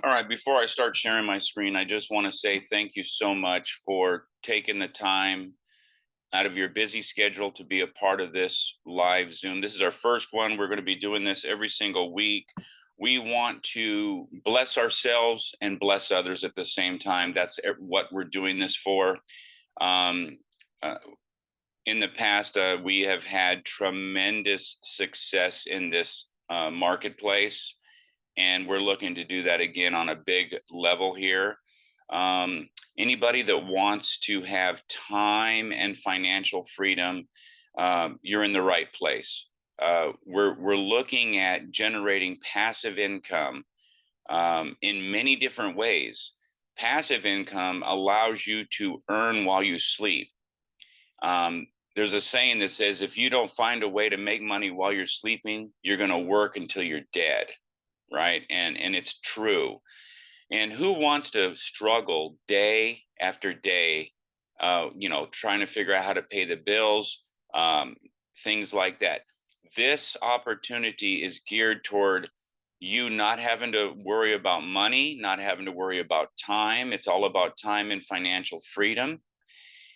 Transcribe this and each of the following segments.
All right, before I start sharing my screen, I just want to say thank you so much for taking the time out of your busy schedule to be a part of this live Zoom. This is our first one. We're going to be doing this every single week. We want to bless ourselves and bless others at the same time. That's what we're doing this for. Um, uh, in the past, we have had tremendous success in this marketplace, and we're looking to do that again on a big level here. Anybody that wants to have time and financial freedom, you're in the right place. We're looking at generating passive income in many different ways. Passive income allows you to earn while you sleep. There's a saying that says, if you don't find a way to make money while you're sleeping, you're going to work until you're dead, right? And it's true. And who wants to struggle day after day, trying to figure out how to pay the bills, things like that? This opportunity is geared toward you not having to worry about money, not having to worry about time. It's all about time and financial freedom.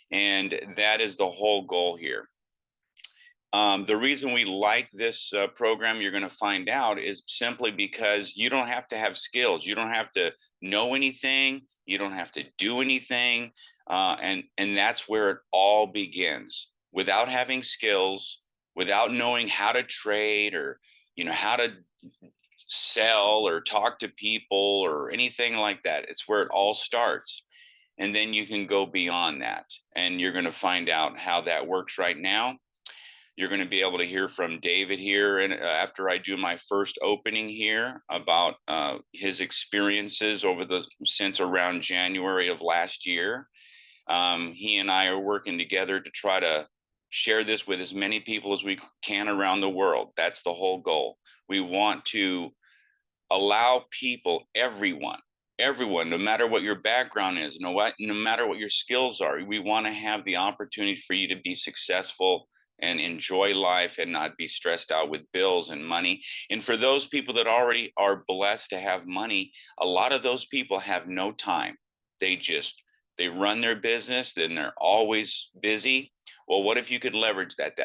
And that is the whole goal here. The reason we like this program, you're going to find out, is simply because you don't have to have skills. You don't have to know anything. You don't have to do anything. And that's where it all begins. Without having skills, without knowing how to trade or, how to sell or talk to people or anything like that. It's where it all starts. And then you can go beyond that. And you're going to find out how that works right now. You're going to be able to hear from David here, and after I do my first opening here, about his experiences since around January of last year. He and I are working together to try to share this with as many people as we can around the world. That's the whole goal. We want to allow people, everyone, no matter what your background is, no matter what your skills are, we want to have the opportunity for you to be successful and enjoy life and not be stressed out with bills and money. And for those people that already are blessed to have money, a lot of those people have no time. They run their business, then they're always busy. Well, what if you could leverage that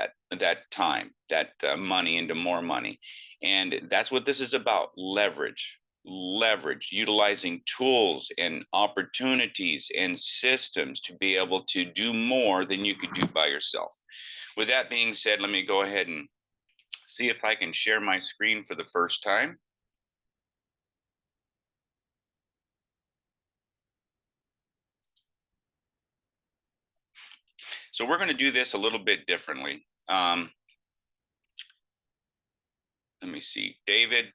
time, that money into more money? And that's what this is about: leverage, utilizing tools and opportunities and systems to be able to do more than you could do by yourself. With that being said, let me go ahead and see if I can share my screen for the first time. So we're going to do this a little bit differently. Let me see. David,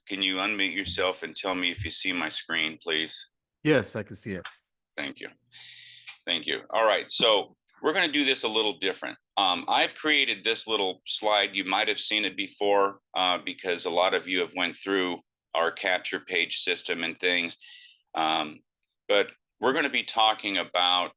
can you unmute yourself and tell me if you see my screen, please? Yes, I can see it. Thank you. Thank you. All right. So we're going to do this a little different. I've created this little slide. You might have seen it before because a lot of you have went through our capture page system and things. But we're going to be talking about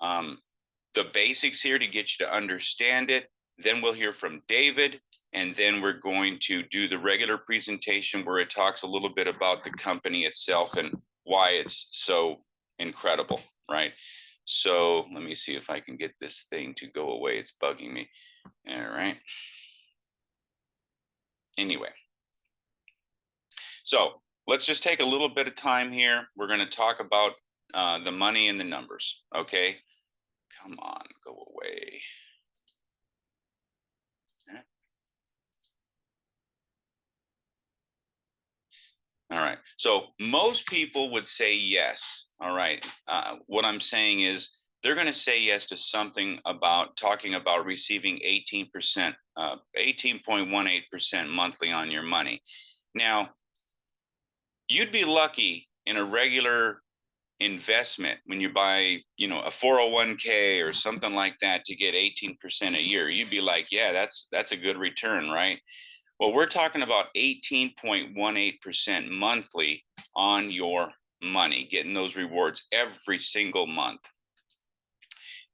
the basics here to get you to understand it. Then we'll hear from David, and then we're going to do the regular presentation where it talks a little bit about the company itself and why it's so incredible, right? So let me see if I can get this thing to go away. It's bugging me. All right. Anyway, so let's just take a little bit of time here. We're going to talk about the money and the numbers, okay? Come on, go away. All right. So most people would say yes. All right. What I'm saying is they're going to say yes to something about talking about receiving 18%, 18.18% monthly on your money. Now, you'd be lucky in a regular investment when you buy, a 401k or something like that to get 18% a year. You'd be like, yeah, that's a good return, right? Well, we're talking about 18.18% monthly on your money, getting those rewards every single month.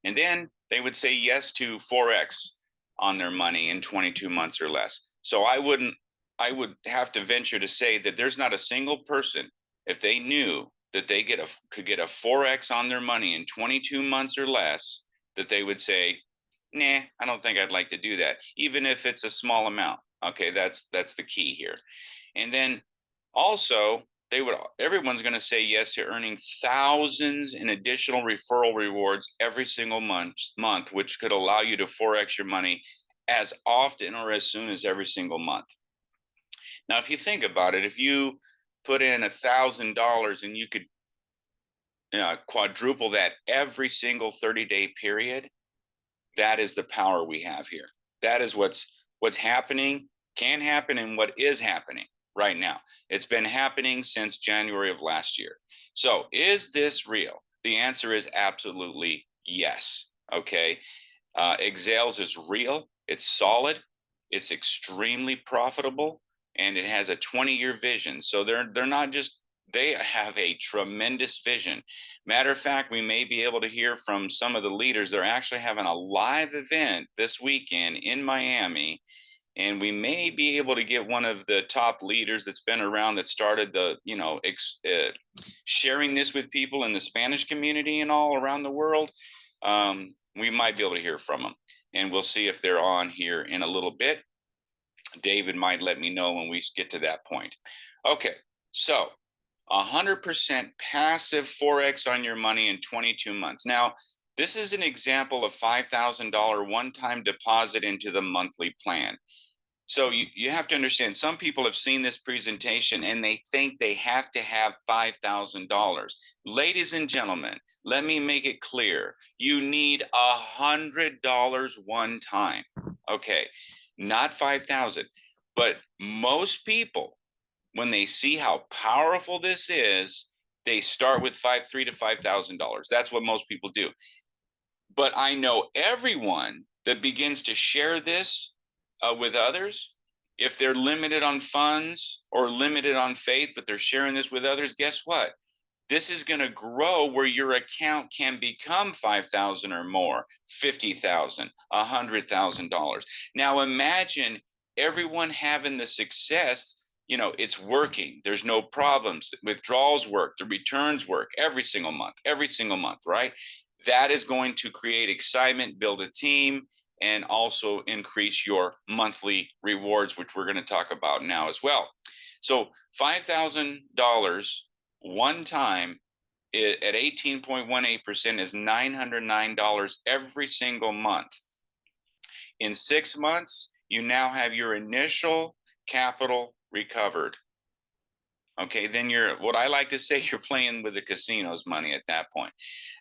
And then they would say yes to 4x on their money in 22 months or less. So I wouldn't I would have to venture to say that there's not a single person, if they knew that they could get a 4x on their money in 22 months or less, that they would say, nah, I don't think I'd like to do that, even if it's a small amount. Okay, that's the key here. And then also, everyone's going to say yes to earning thousands in additional referral rewards every single month, which could allow you to 4x your money as often or as soon as every single month. Now, if you think about it, if you put in $1,000 and you could quadruple that every single 30-day period, that is the power we have here. That is what's happening, can happen, and what is happening right now. It's been happening since January of last year. So is this real? The answer is absolutely yes. Okay. Xailes is real. It's solid. It's extremely profitable, and it has a 20-year vision. So they're not just, they have a tremendous vision. Matter of fact, we may be able to hear from some of the leaders. They're actually having a live event this weekend in Miami, and we may be able to get one of the top leaders that's been around, that started the, sharing this with people in the Spanish community and all around the world. We might be able to hear from them, and we'll see if they're on here in a little bit. David might let me know when we get to that point. Okay, so 100% passive 4x on your money in 22 months. Now, this is an example of $5,000 one-time deposit into the monthly plan. So you have to understand, some people have seen this presentation and they think they have to have $5,000. Ladies and gentlemen, let me make it clear. You need $100 one time. Okay, not 5,000. But most people, when they see how powerful this is, they start with $3,000 to $5,000. That's what most people do. But I know everyone that begins to share this with others, if they're limited on funds or limited on faith, but they're sharing this with others, guess what? This is going to grow where your account can become 5,000 or more, 50,000, $100,000. Now imagine everyone having the success. It's working. There's no problems. Withdrawals work. The returns work every single month, right? That is going to create excitement, build a team, and also increase your monthly rewards, which we're going to talk about now as well. So $5,000 one time at 18.18% is $909 every single month. In 6 months, you now have your initial capital recovered. Okay, then what I like to say, you're playing with the casino's money at that point.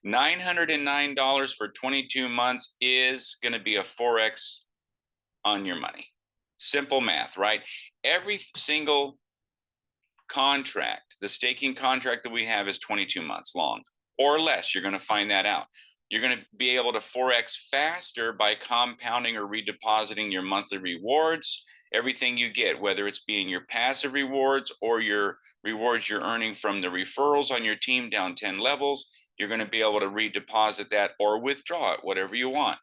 $909 for 22 months is going to be a 4x on your money. Simple math, right? Every single contract, the staking contract that we have, is 22 months long or less. You're going to find that out. You're going to be able to 4x faster by compounding or redepositing your monthly rewards. Everything you get, whether it's being your passive rewards or your rewards you're earning from the referrals on your team down 10 levels, you're going to be able to redeposit that or withdraw it, whatever you want.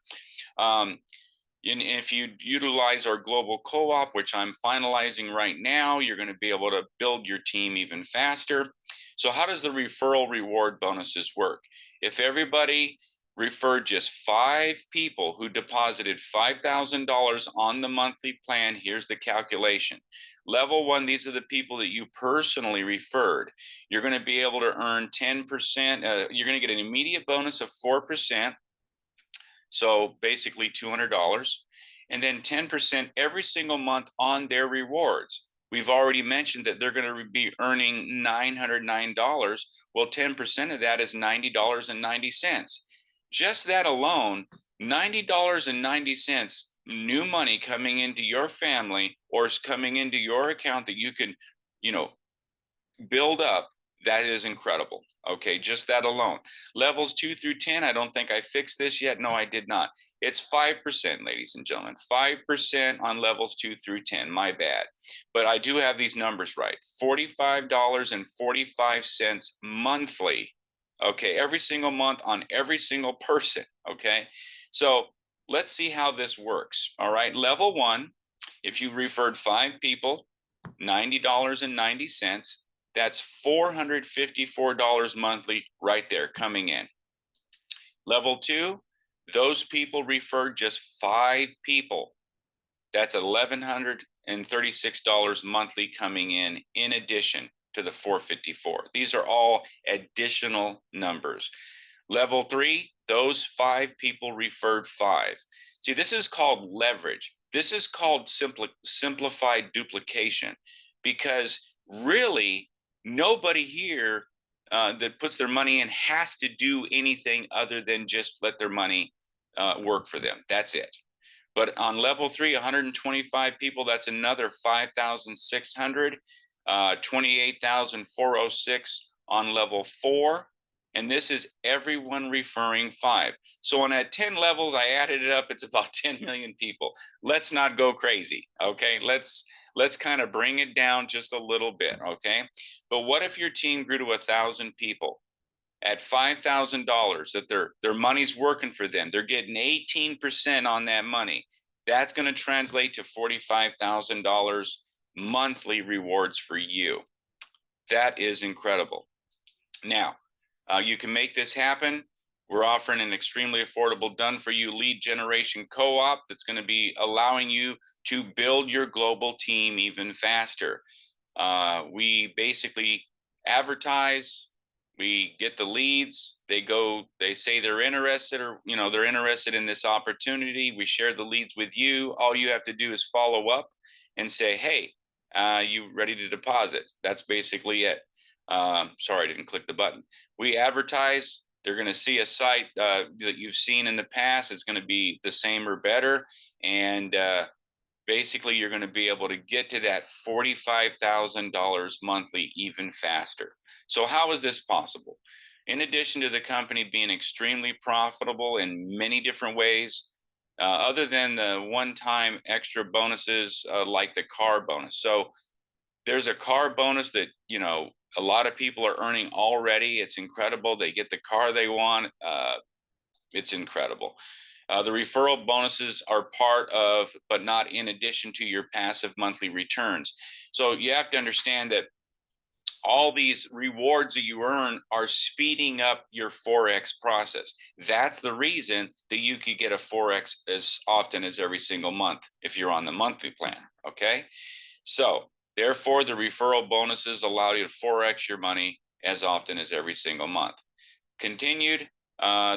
If you utilize our global co-op, which I'm finalizing right now, you're going to be able to build your team even faster. So how does the referral reward bonuses work? If everybody referred just 5 people who deposited $5,000 on the monthly plan, here's the calculation. Level 1, these are the people that you personally referred. You're going to be able to earn 10%. You're going to get an immediate bonus of 4%. So basically $200, and then 10% every single month on their rewards. We've already mentioned that they're going to be earning $909. Well, 10% of that is $90.90. Just that alone, $90.90 new money coming into your family or is coming into your account that you can, build up. That is incredible. Okay, just that alone. Levels 2 through 10, I don't think I fixed this yet. No, I did not. It's 5%, ladies and gentlemen. 5% on levels 2 through 10. My bad. But I do have these numbers right. $45.45 monthly. Okay, every single month on every single person. Okay, so let's see how this works. All right, level 1, if you referred 5 people $90.90. That's $454 monthly right there coming in. Level 2, those people referred just 5 people. That's $1,136 monthly coming in addition to the 454. These are all additional numbers. Level 3, those 5 people referred 5. See, this is called leverage. This is called simplified duplication, because really nobody here that puts their money in has to do anything other than just let their money work for them. That's it. But on level 3, 125 people, that's another 5,600, 28,406 on level 4. And this is everyone referring 5. So on at 10 levels, I added it up, it's about 10 million people. Let's not go crazy, okay? Let's kind of bring it down just a little bit, okay? But what if your team grew to 1,000 people? At $5,000 that their money's working for them, they're getting 18% on that money. That's going to translate to $45,000 monthly rewards for you. That is incredible. Now, you can make this happen. We're offering an extremely affordable done-for-you lead generation co-op that's going to be allowing you to build your global team even faster. We basically advertise, we get the leads, they say they're interested, or they're interested in this opportunity. We share the leads with you. All you have to do is follow up and say, hey, you ready to deposit? That's basically it. Sorry, I didn't click the button. We advertise. They're going to see a site that you've seen in the past. It's going to be the same or better. And basically, you're going to be able to get to that $45,000 monthly even faster. So how is this possible? In addition to the company being extremely profitable in many different ways, other than the one-time extra bonuses like the car bonus. So there's a car bonus that, a lot of people are earning already. It's incredible. They get the car they want. It's incredible. The referral bonuses are part of, but not in addition to, your passive monthly returns. So you have to understand that all these rewards that you earn are speeding up your Forex process. That's the reason that you could get a Forex as often as every single month if you're on the monthly plan, okay? So therefore, the referral bonuses allow you to Forex your money as often as every single month. Continued,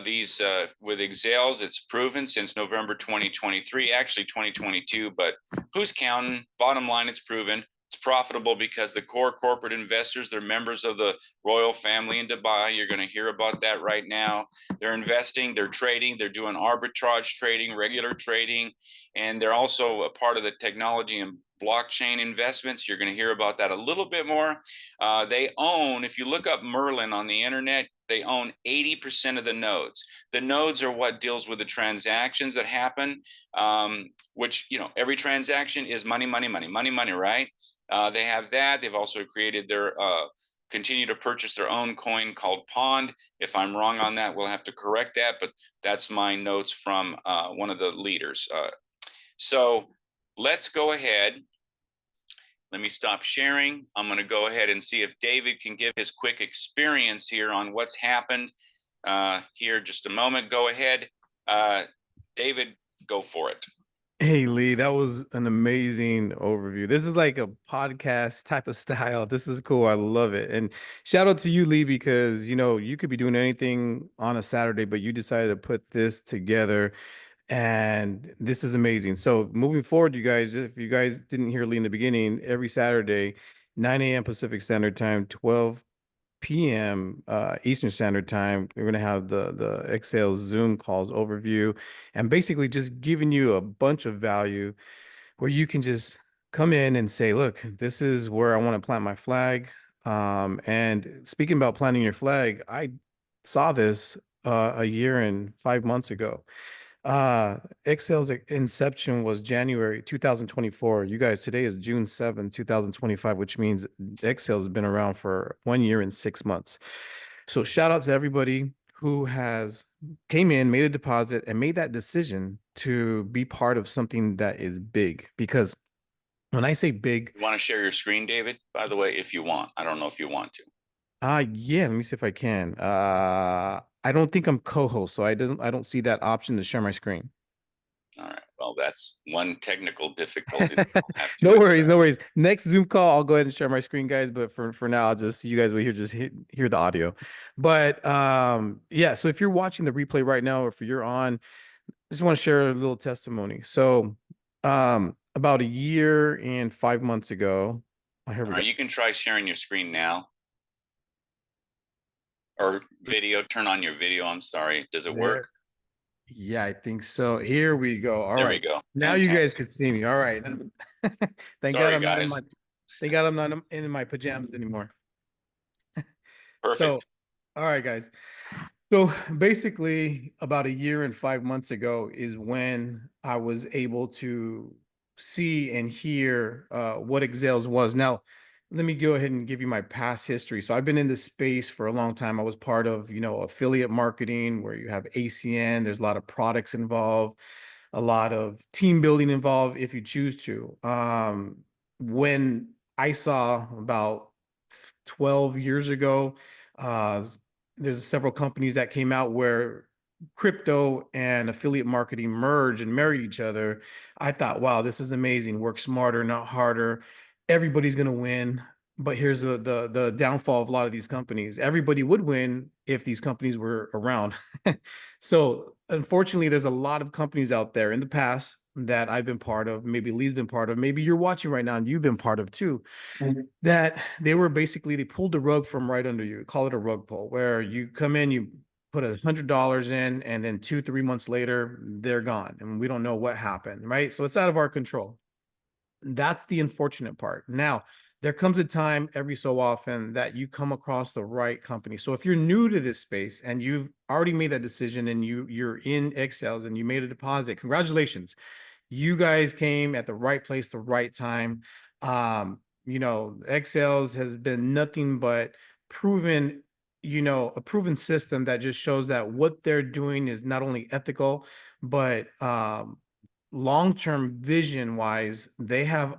these with Xailes, it's proven since November 2023, actually 2022, but who's counting? Bottom line, it's proven. It's profitable because the core corporate investors, they're members of the royal family in Dubai. You're going to hear about that right now. They're investing, they're trading, they're doing arbitrage trading, regular trading, and they're also a part of the technology and blockchain investments. You're going to hear about that a little bit more. They own, if you look up Merlin on the internet, they own 80% of the nodes. The nodes are what deals with the transactions that happen, which, every transaction is money, money, money, money, money, right? They have that. They've also created their, continue to purchase their own coin called Pond. If I'm wrong on that, we'll have to correct that, but that's my notes from one of the leaders. So let's go ahead. Let me stop sharing. I'm going to go ahead and see if David can give his quick experience here on what's happened here. Just a moment. Go ahead. David, go for it. Hey, Lee, that was an amazing overview. This is like a podcast type of style. This is cool. I love it. And shout out to you, Lee, because, you could be doing anything on a Saturday, but you decided to put this together. And this is amazing. So moving forward, you guys, if you guys didn't hear Lee in the beginning, every Saturday, 9 a.m. Pacific Standard Time, 12 p.m. Eastern Standard Time, we're going to have the Xailes Zoom calls overview, and basically just giving you a bunch of value where you can just come in and say, look, this is where I want to plant my flag. And speaking about planting your flag, I saw this a year and 5 months ago. Xailes inception was January 2024. You guys, today is June 7th, 2025, which means Xailes has been around for 1 year and 6 months. So shout out to everybody who has came in, made a deposit, and made that decision to be part of something that is big. Because When I say big, You want to share your screen, David? By the way, if you want, I don't know if you want to. yeah, let me see if I can. I don't think I'm co-host, so I don't see that option to share my screen. All right. Well, that's one technical difficulty that I'll have to No worries, no address. worries. Next Zoom call, I'll go ahead and share my screen, guys. But for now, I'll just you guys will hear the audio. But yeah. So if you're watching the replay right now, or if you're on, I just want to share a little testimony. So, about a year and 5 months ago, oh, here All we go. right. You can try sharing your screen now or video. Turn on your video. I'm sorry. Does it work? There. Yeah, I think so. Here we go. All There we right. go. Now you guys Fantastic. can see me. All right. Thank God Sorry, I'm not in my guys. thank God I'm not in my pajamas anymore. So, Perfect. all right, guys. So basically, about a year and 5 months ago is when I was able to see and hear what Xailes was. Now, let me go ahead and give you my past history. So I've been in this space for a long time. I was part of, affiliate marketing where you have ACN. There's a lot of products involved, a lot of team building involved if you choose to. When I saw about 12 years ago, uh, there's several companies that came out where crypto and affiliate marketing merged and married each other. I thought, wow, this is amazing. Work smarter, not harder. Everybody's going to win. But here's the downfall of a lot of these companies. Everybody would win if these companies were around. So unfortunately, there's a lot of companies out there in the past that I've been part of, maybe Lee's been part of, maybe you're watching right now and you've been part of too, that they pulled the rug from right under you. Call it a rug pull, where you come in, you put $100 in, and then 2, 3 months later, they're gone. And we don't know what happened, right? So it's out of our control. That's the unfortunate part. Now, there comes a time every so often that you come across the right company. So if you're new to this space and you've already made that decision and you're in Xailes and you made a deposit, congratulations. You guys came at the right place, the right time. Xailes has been nothing but proven, a proven system that just shows that what they're doing is not only ethical, but long-term vision wise, they have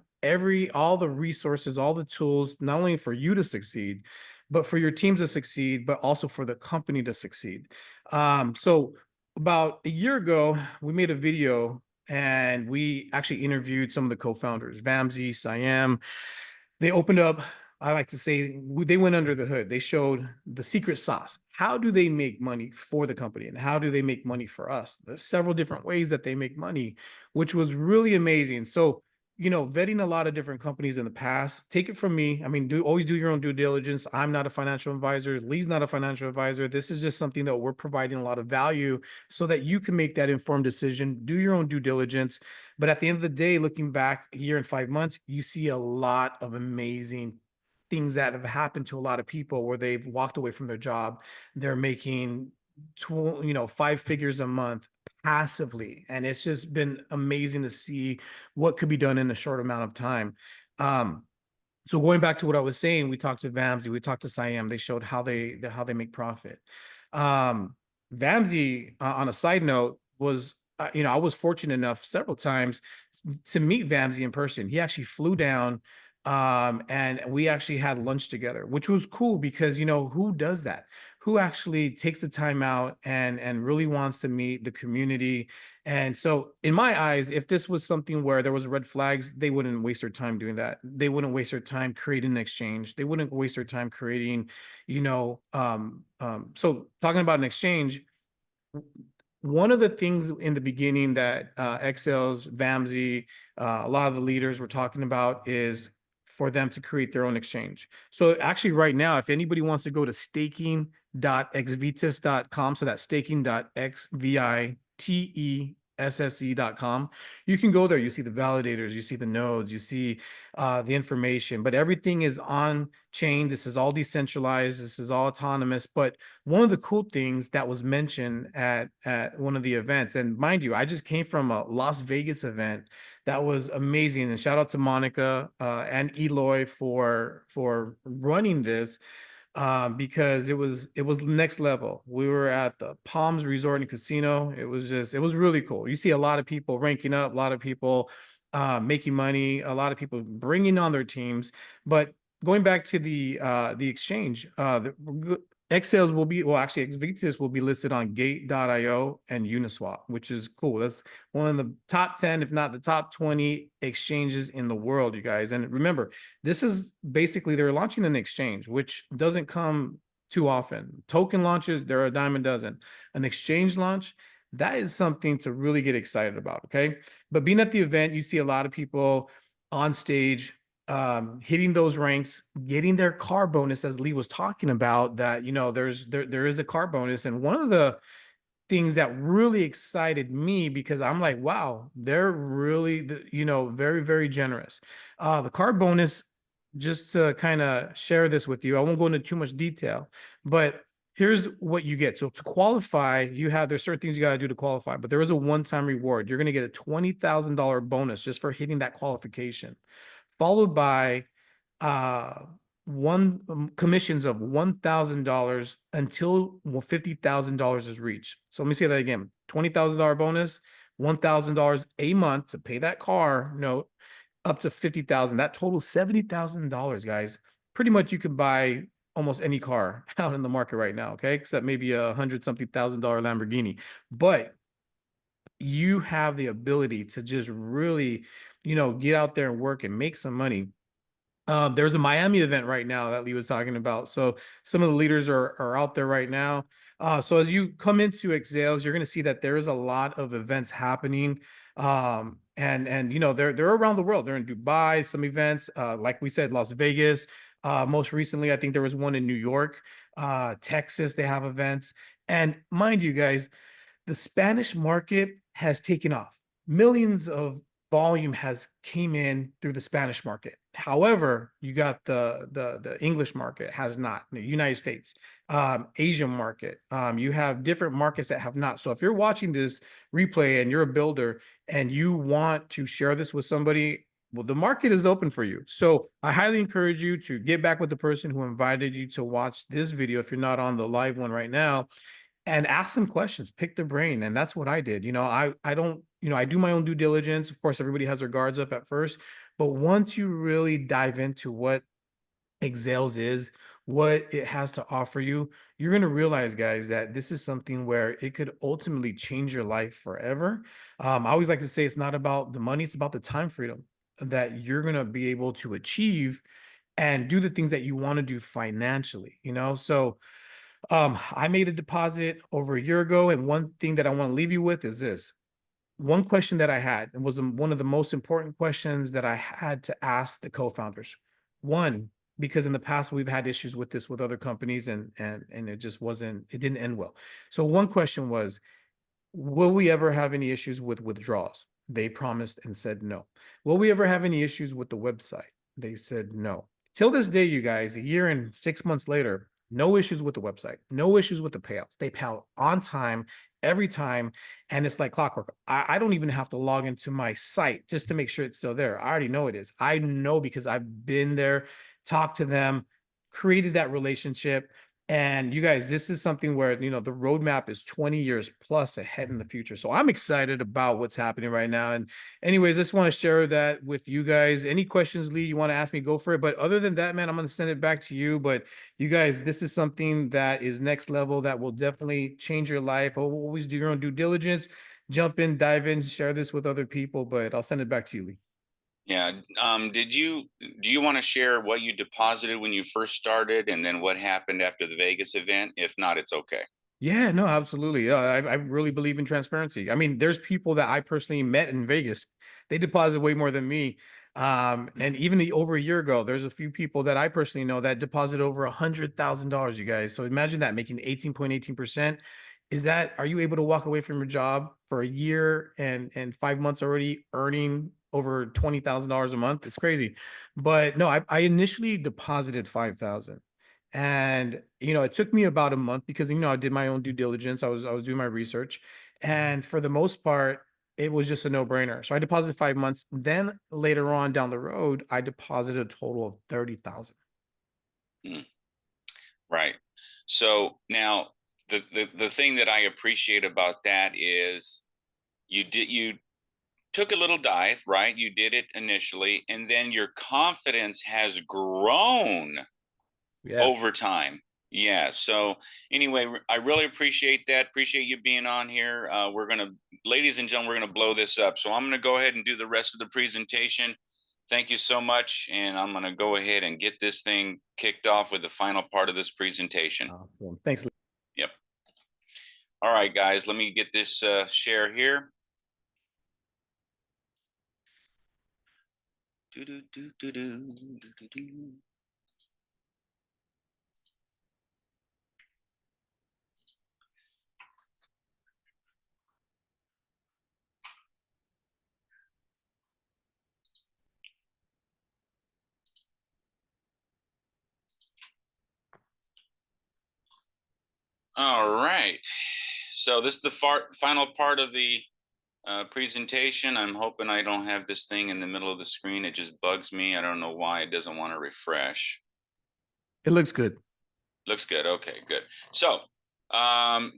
all the resources, all the tools, not only for you to succeed, but for your teams to succeed, but also for the company to succeed. So about a year ago, we made a video and we actually interviewed some of the co-founders, Vamsi, Siam. They opened up, I like to say, they went under the hood. They showed the secret sauce. How do they make money for the company and how do they make money for us? There's several different ways that they make money, which was really amazing. So, vetting a lot of different companies in the past, take it from me. I mean, always do your own due diligence. I'm not a financial advisor. Lee's not a financial advisor. This is just something that we're providing a lot of value so that you can make that informed decision, do your own due diligence. But at the end of the day, looking back a year and 5 months, you see a lot of amazing things that have happened to a lot of people where they've walked away from their job. They're making 5 figures a month passively. And it's just been amazing to see what could be done in a short amount of time. So going back to what I was saying, we talked to Vamsi, we talked to Siam. They showed how they make profit. Vamsi, on a side note, was I was fortunate enough several times to meet Vamsi in person. He actually flew down, and we actually had lunch together, which was cool because who does that? Who actually takes the time out and really wants to meet the community? And so, in my eyes, if this was something where there was red flags, they wouldn't waste their time doing that. They wouldn't waste their time creating an exchange. They wouldn't waste their time creating, so talking about an exchange, one of the things in the beginning that Xailes, Vamsi, a lot of the leaders were talking about is for them to create their own exchange. So actually right now, if anybody wants to go to staking.xvitas.com, so that's staking.xvites.com, you can go there. You see the validators, you see the nodes, you see the information, but everything is on chain. This is all decentralized. This is all autonomous. But one of the cool things that was mentioned at one of the events, and mind you, I just came from a Las Vegas event that was amazing. And shout out to Monica and Eloy for running this, because it was next level. We were at the Palms Resort and Casino. It was really cool. You see a lot of people ranking up, a lot of people making money, a lot of people bringing on their teams. But going back to the exchange, Xailes will be, well, actually, XVitas will be listed on Gate.io and Uniswap, which is cool. That's one of the top 10, if not the top 20 exchanges in the world, you guys. And remember, this is basically they're launching an exchange, which doesn't come too often. Token launches, there are a dime a dozen. An exchange launch, that is something to really get excited about. Okay. But being at the event, you see a lot of people on stage hitting those ranks, getting their car bonus, as Lee was talking about, that, you know, there is a car bonus. And one of the things that really excited me, because I'm like, wow, they're really, you know, very, very generous. The car bonus, just to kind of share this with you, I won't go into too much detail, but here's what you get. So to qualify, there's certain things you got to do to qualify, but there is a one-time reward. You're going to get a $20,000 bonus just for hitting that qualification, followed by uh one commissions of $1,000 until $50,000 is reached. So let me say that again: $20,000 bonus, $1,000 a month to pay that car note, up to 50,000. That totals $70,000, guys. Pretty much you can buy almost any car out in the market right now, okay? Except maybe $100-something thousand Lamborghini. But you have the ability to just really, you know, get out there and work and make some money. There's a Miami event right now that Lee was talking about. So some of the leaders are out there right now. So as you come into Xailes, you're going to see that there is a lot of events happening. And you know, they're around the world. They're in Dubai, some events, like we said, Las Vegas. Most recently, I think there was one in New York, Texas. They have events. And mind you, guys, the Spanish market has taken off. Millions of volume has came in through the Spanish market. However, you got the English market has not. The United States, Asian market. You have different markets that have not. So if you're watching this replay and you're a builder and you want to share this with somebody, well, the market is open for you. So I highly encourage you to get back with the person who invited you to watch this video if you're not on the live one right now, and ask them questions, pick their brain. And that's what I did. You know, I don't, you know, I do my own due diligence. Of course, everybody has their guards up at first, but once you really dive into what Xailes is, what it has to offer you, you're going to realize, guys, that this is something where it could ultimately change your life forever. I always like to say it's not about the money, it's about the time freedom that you're going to be able to achieve and do the things that you want to do financially, you know? So I made a deposit over a year ago, and one thing that I want to leave you with is this. One question that I had, and was one of the most important questions that I had to ask the co-founders. One, because in the past we've had issues with this with other companies, and it just wasn't, it didn't end well. So one question was, will we ever have any issues with withdrawals? They promised and said no. Will we ever have any issues with the website? They said no. Till this day, you guys, a year and 6 months later, no issues with the website, no issues with the payouts. They pay out on time, every time, and it's like clockwork. I don't even have to log into my site just to make sure it's still there. I already know it is. I know because I've been there, talked to them, created that relationship. And you guys, this is something where, you know, the roadmap is 20 years plus ahead in the future. So I'm excited about what's happening right now. And anyways, I just want to share that with you guys. Any questions, Lee, you want to ask me, go for it. But other than that, man, I'm going to send it back to you. But you guys, this is something that is next level that will definitely change your life. Always do your own due diligence, jump in, dive in, share this with other people. But I'll send it back to you, Lee. Yeah. Do you want to share what you deposited when you first started and then what happened after the Vegas event? If not, it's okay. Yeah, no, absolutely. Yeah, I really believe in transparency. I mean, there's people that I personally met in Vegas. They deposit way more than me. And even over a year ago, there's a few people that I personally know that deposit over $100,000, you guys. So imagine that, making 18.18%. Is that, are you able to walk away from your job for a year and 5 months already earning over $20,000 a month? It's crazy. But no, I initially deposited 5,000. And you know, it took me about a month because, you know, I did my own due diligence. I was doing my research, and for the most part, it was just a no-brainer. So I deposited 5 months. Then later on down the road, I deposited a total of 30,000. Mm, right. So now the thing that I appreciate about that is you took a little dive, right? You did it initially, and then your confidence has grown Yeah. over time. Yeah. So anyway, I really appreciate that. Appreciate you being on here. Ladies and gentlemen, we're gonna blow this up. So I'm gonna go ahead and do the rest of the presentation. Thank you so much, and I'm gonna go ahead and get this thing kicked off with the final part of this presentation. Awesome. Thanks. Yep. All right, guys. Let me get this share here. Do, do, do, do, do, do, do. All right. So this is the final part of the presentation. I'm hoping I don't have this thing in the middle of the screen. It just bugs me. I don't know why it doesn't want to refresh. It looks good. Looks good. Okay, good. So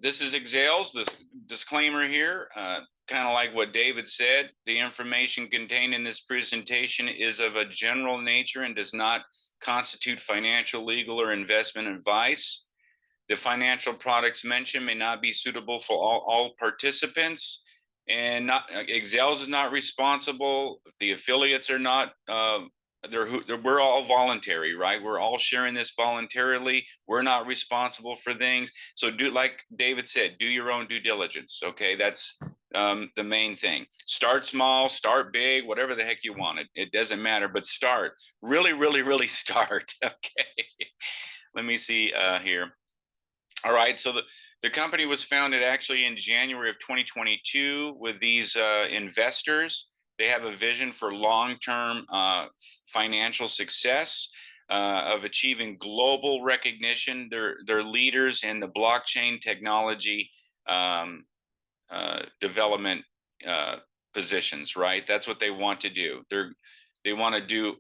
this is Xailes. This disclaimer here, kind of like what David said, the information contained in this presentation is of a general nature and does not constitute financial, legal, or investment advice. The financial products mentioned may not be suitable for all participants, and Xailes is not responsible. The affiliates are not. We're all voluntary, right? We're all sharing this voluntarily. We're not responsible for things. So do, like David said, do your own due diligence. Okay, that's the main thing. Start small, start big, whatever the heck you want. It doesn't matter, but start. Really, really, really start. Okay. Let me see here. All right, so the company was founded actually in January of 2022 with these investors. They have a vision for long-term financial success, of achieving global recognition. They're leaders in the blockchain technology development positions, right? That's what they want to do. They want to do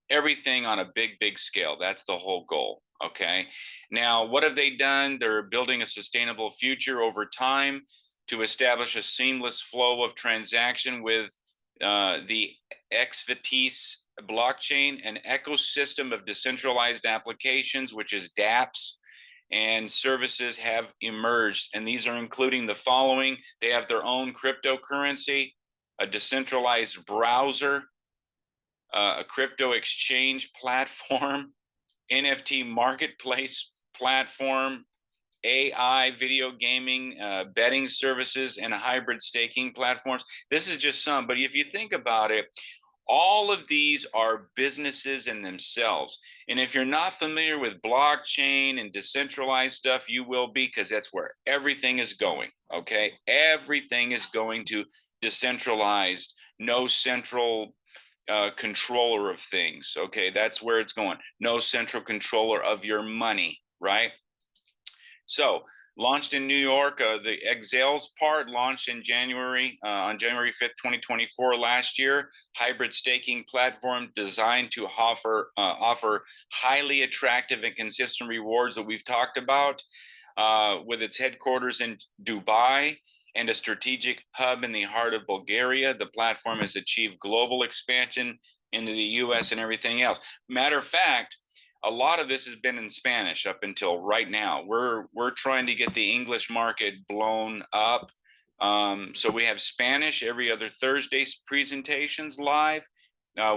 everything on a big scale. That's the whole goal. Okay. Now, what have they done? They're building a sustainable future over time to establish a seamless flow of transaction with the xferme blockchain, an ecosystem of decentralized applications, which is dApps, and services have emerged. And these are including the following. They have their own cryptocurrency, a decentralized browser, a crypto exchange platform, NFT marketplace platform, AI video gaming, betting services, and hybrid staking platforms. This is just some, but if you think about it, all of these are businesses in themselves. And if you're not familiar with blockchain and decentralized stuff, you will be, because that's where everything is going. Okay. Everything is going to decentralized, no central controller of things. Okay. That's where it's going. No central controller of your money. Right. So, launched in New York, the Xailes part launched in January, on January 5th, 2024 last year. Hybrid staking platform designed to offer highly attractive and consistent rewards that we've talked about, with its headquarters in Dubai and a strategic hub in the heart of Bulgaria. The platform has achieved global expansion into the US and everything else. Matter of fact, a lot of this has been in Spanish up until right now. We're trying to get the English market blown up. So we have Spanish every other Thursday presentations live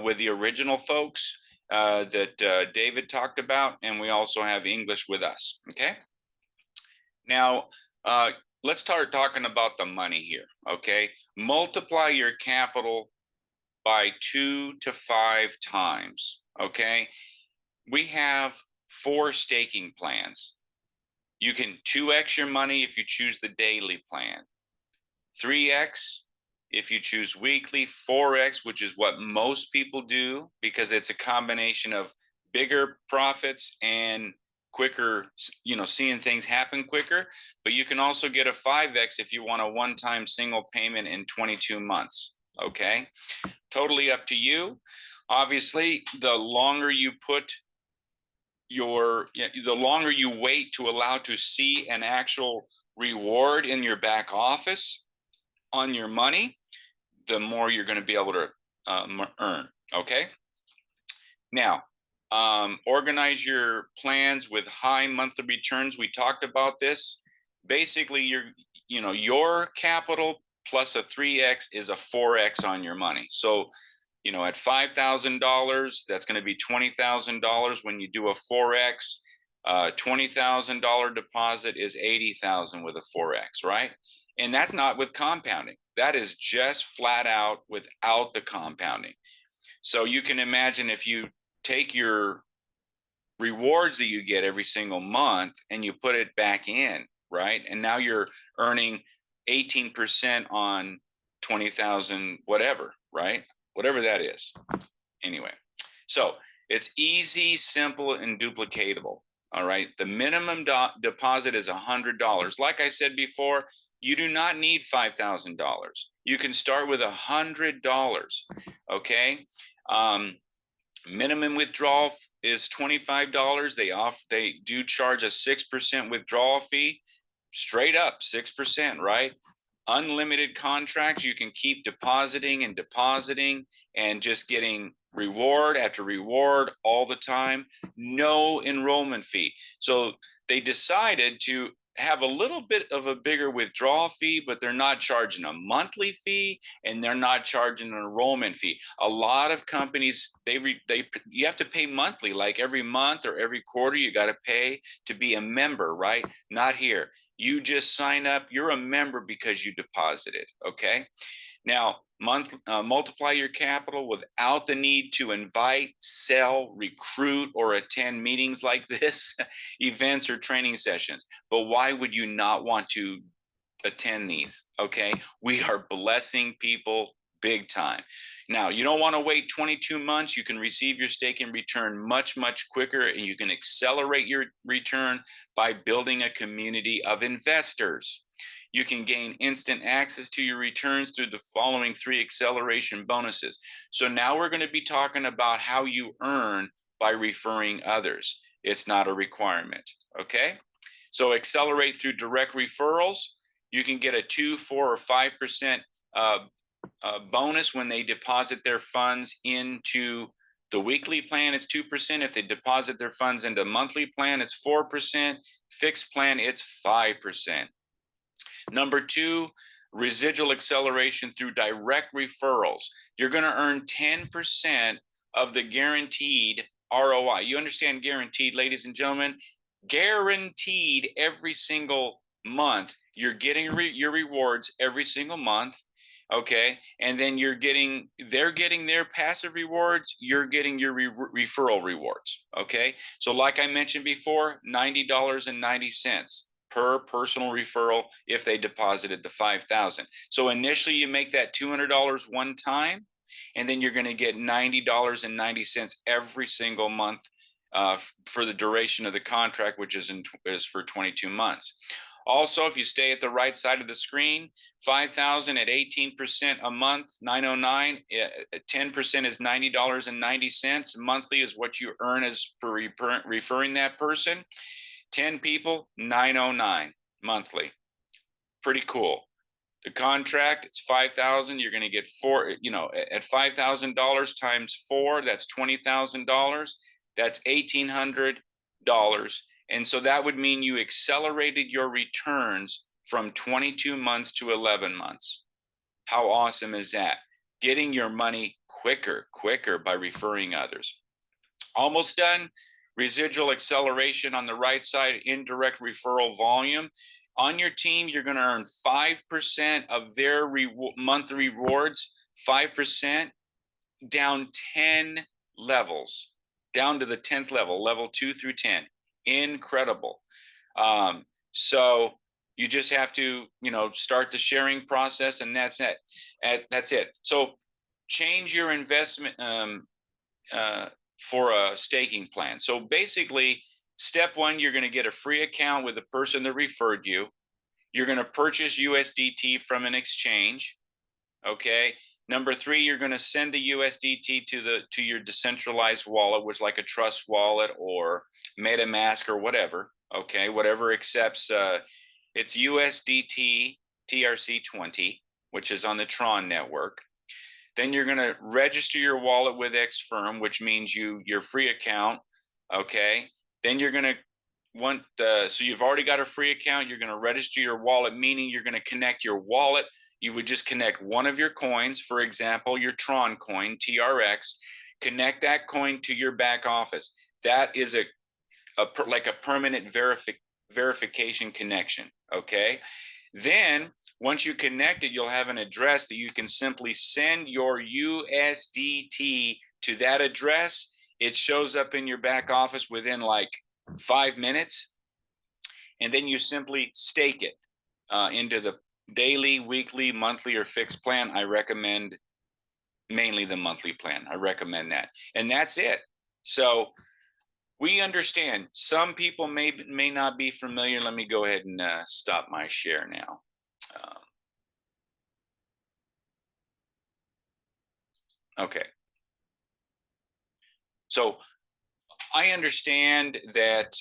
with the original folks that David talked about, and we also have English with us. Okay. Now let's start talking about the money here. Okay, multiply your capital by 2 to 5 times. Okay. We have 4 staking plans. You can 2x your money if you choose the daily plan, 3x if you choose weekly, 4x, which is what most people do because it's a combination of bigger profits and quicker, seeing things happen quicker. But you can also get a 5x if you want a one-time single payment in 22 months. Okay, totally up to you. Obviously, the longer you put the longer you wait to allow to see an actual reward in your back office on your money, the more you're going to be able to earn. Okay. Now, organize your plans with high monthly returns. We talked about this. Basically, your capital plus a 3x is a 4x on your money. So, at $5,000, that's going to be $20,000 when you do a 4x. $20,000 deposit is 80,000 with a 4x, right? And that's not with compounding. That is just flat out without the compounding. So you can imagine if you take your rewards that you get every single month and you put it back in, right? And now you're earning 18% on 20,000, whatever, right? Whatever that is. Anyway, so it's easy, simple, and duplicatable. All right. The minimum deposit is $100. Like I said before, you do not need $5,000. You can start with $100. Okay. Minimum withdrawal is $25. They do charge a 6% withdrawal fee, straight up 6%, right? Unlimited contracts, you can keep depositing and just getting reward after reward all the time. No enrollment fee. So they decided to have a little bit of a bigger withdrawal fee, but they're not charging a monthly fee and they're not charging an enrollment fee. A lot of companies, you have to pay monthly, like every month or every quarter, you got to pay to be a member, right? Not here. You just sign up. You're a member because you deposited. Okay. Now, multiply your capital without the need to invite, sell, recruit, or attend meetings like this, events or training sessions. But why would you not want to attend these? Okay. We are blessing people big time. Now, you don't want to wait 22 months. You can receive your stake in return much, much quicker, and you can accelerate your return by building a community of investors. You can gain instant access to your returns through the following 3 acceleration bonuses. So now we're going to be talking about how you earn by referring others. It's not a requirement. Okay. So accelerate through direct referrals. You can get a 2, 4, or 5% bonus when they deposit their funds into the weekly plan. It's 2%. If they deposit their funds into monthly plan, it's 4%. Fixed plan, it's 5%. Number 2, residual acceleration through direct referrals. You're going to earn 10% of the guaranteed ROI. You understand guaranteed, ladies and gentlemen? Guaranteed every single month. You're getting your rewards every single month. Okay. And then they're getting their passive rewards. You're getting your referral rewards. Okay. So like I mentioned before, $90.90 per personal referral if they deposited the 5,000. So initially you make that $200 one time, and then you're going to get $90.90 every single month for the duration of the contract, which is for 22 months. Also, if you stay at the right side of the screen, 5,000 at 18% a month, 909, 10% is $90.90. Monthly is what you earn as for referring that person. 10 people, 909 monthly. Pretty cool. The contract, it's 5,000. You're going to get at $5,000 times 4, that's $20,000. That's $1,800. And so that would mean you accelerated your returns from 22 months to 11 months. How awesome is that? Getting your money quicker by referring others. Almost done. Residual acceleration on the right side, indirect referral volume. On your team, you're going to earn 5% of their monthly rewards, 5% down 10 levels, down to the 10th level, level 2 through 10. Incredible. So you just have to, start the sharing process, and that's it. That's it. So change your investment for a staking plan. So basically, step 1, you're going to get a free account with the person that referred you. You're going to purchase USDT from an exchange. Okay. Number 3, you're going to send the USDT to your decentralized wallet, which is like a Trust wallet or MetaMask or whatever. Okay, whatever accepts. It's USDT TRC20, which is on the Tron network. Then you're going to register your wallet with xferme, which means your free account. Okay. Then you're going to so you've already got a free account. You're going to register your wallet, meaning you're going to connect your wallet. You would just connect one of your coins, for example, your Tron coin, TRX, connect that coin to your back office. That is like a permanent verification connection. Okay. Then once you connect it, you'll have an address that you can simply send your USDT to that address. It shows up in your back office within like 5 minutes. And then you simply stake it into the daily, weekly, monthly, or fixed plan. I recommend mainly the monthly plan. I recommend that. And that's it. So we understand some people may not be familiar. Let me go ahead and stop my share now. Okay. So I understand that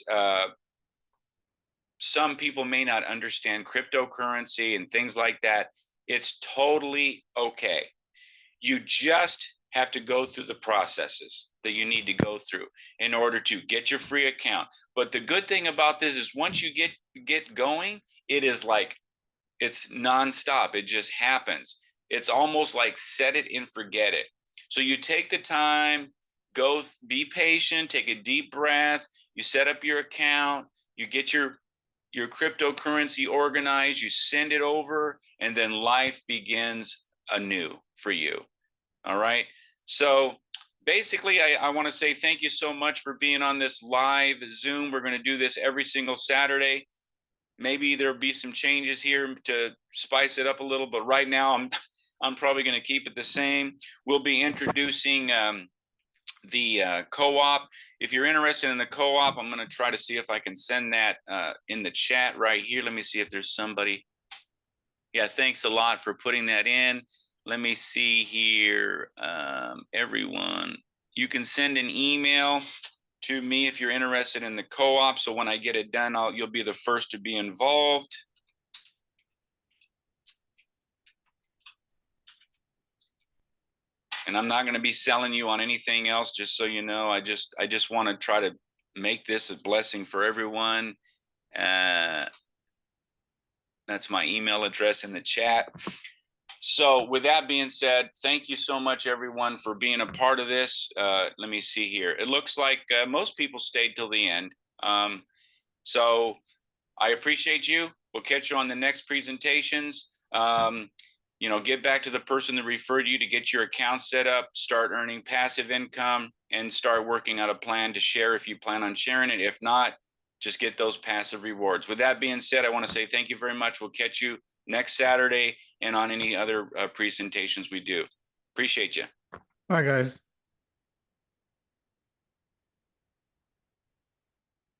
some people may not understand cryptocurrency and things like that. It's totally okay. You just have to go through the processes that you need to go through in order to get your free account. But the good thing about this is once you get going, it is like it's nonstop. It just happens. It's almost like set it and forget it. So you take the time, be patient, take a deep breath, you set up your account, you get your cryptocurrency organized, you send it over, and then life begins anew for you. All right. So basically, I want to say thank you so much for being on this live Zoom. We're going to do this every single Saturday. Maybe there'll be some changes here to spice it up a little, but right now I'm probably going to keep it the same. We'll be introducing the co-op. If you're interested in the co-op, I'm going to try to see if I can send that in the chat right here. Let me see if there's somebody. Yeah, thanks a lot for putting that in. Let me see here, everyone. You can send an email to me if you're interested in the co-op. So when I get it done, you'll be the first to be involved. And I'm not going to be selling you on anything else, just so you know. I just want to try to make this a blessing for everyone. That's my email address in the chat. So with that being said, thank you so much, everyone, for being a part of this. Let me see here. It looks like most people stayed till the end. So I appreciate you. We'll catch you on the next presentations. You know, get back to the person that referred you to get your account set up, start earning passive income, and start working out a plan to share if you plan on sharing it. If not, just get those passive rewards. With that being said, I want to say thank you very much. We'll catch you next Saturday and on any other presentations we do. Appreciate you. All right, guys.